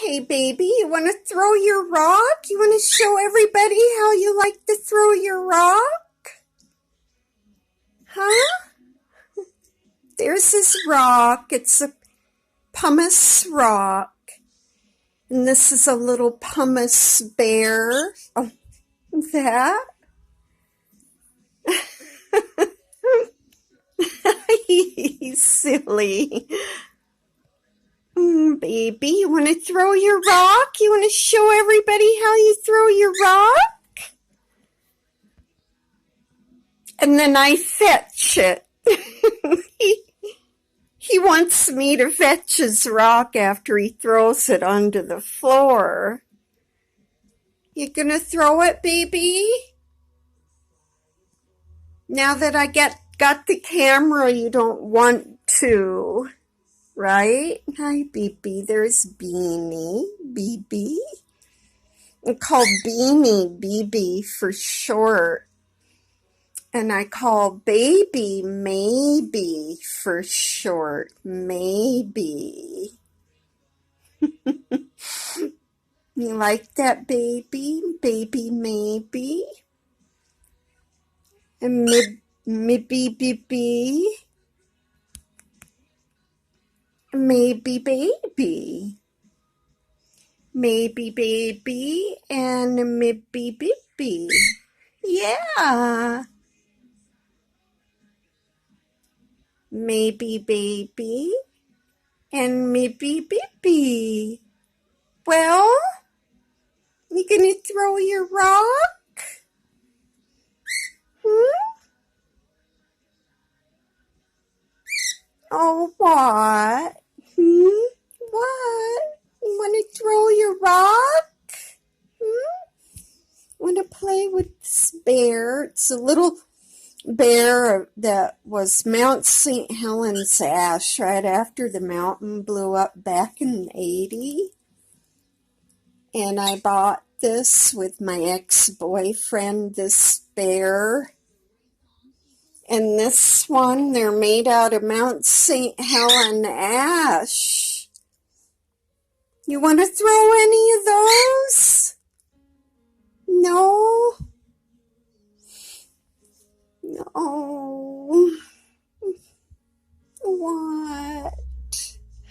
Hey, baby, you want to throw your rock? You want to show everybody how you like to throw your rock? Huh? There's this rock. It's a pumice rock. And this is a little pumice bear. Oh, that? He's silly. Baby, you want to throw your rock? You want to show everybody how you throw your rock? And then I fetch it. He wants me to fetch his rock after he throws it onto the floor. You gonna throw it, baby? Now that I got the camera, you don't want to, right? Hi, Bibby. There's Beenie, Bibby. I call Beenie Bibby for short. And I call baby Maybe for short. Maybe. You like that, baby? Baby Maybe? And Mibby Bibby? Maybe baby. Maybe baby and Mibby Bibby. Yeah. Maybe baby and Mibby Bibby. Well, you gonna throw your rock? Oh, what? What? You wanna throw your rock? Wanna play with this bear? It's a little bear that was Mount St. Helens ash right after the mountain blew up back in '80. And I bought this with my ex-boyfriend, this bear. And this one, they're made out of Mount St. Helen ash. You want to throw any of those? No? No. What?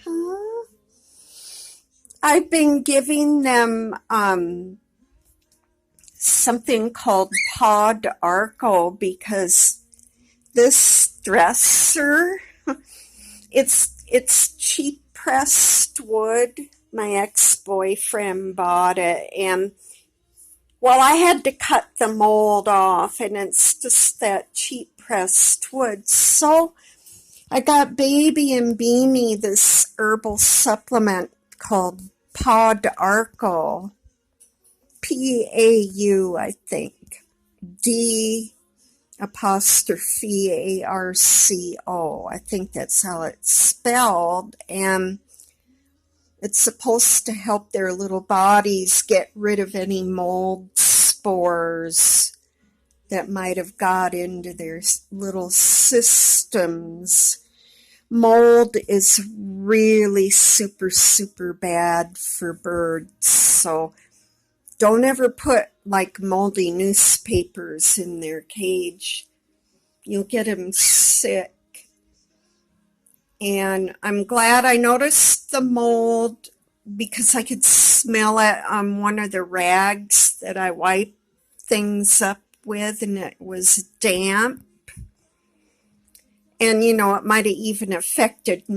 Huh? I've been giving them something called Pod Arco because this dresser, it's cheap pressed wood. My ex-boyfriend bought it, and well, I had to cut the mold off, and it's just that cheap pressed wood. So I got Baby and Beenie this herbal supplement called Pod Arco. P-A-U, I think. D''ARCO. I think that's how it's spelled. And it's supposed to help their little bodies get rid of any mold spores that might have got into their little systems. Mold is really super, super bad for birds. So don't ever put like moldy newspapers in their cage. You'll get them sick. And I'm glad I noticed the mold because I could smell it on one of the rags that I wipe things up with, and it was damp. And, it might have even affected me.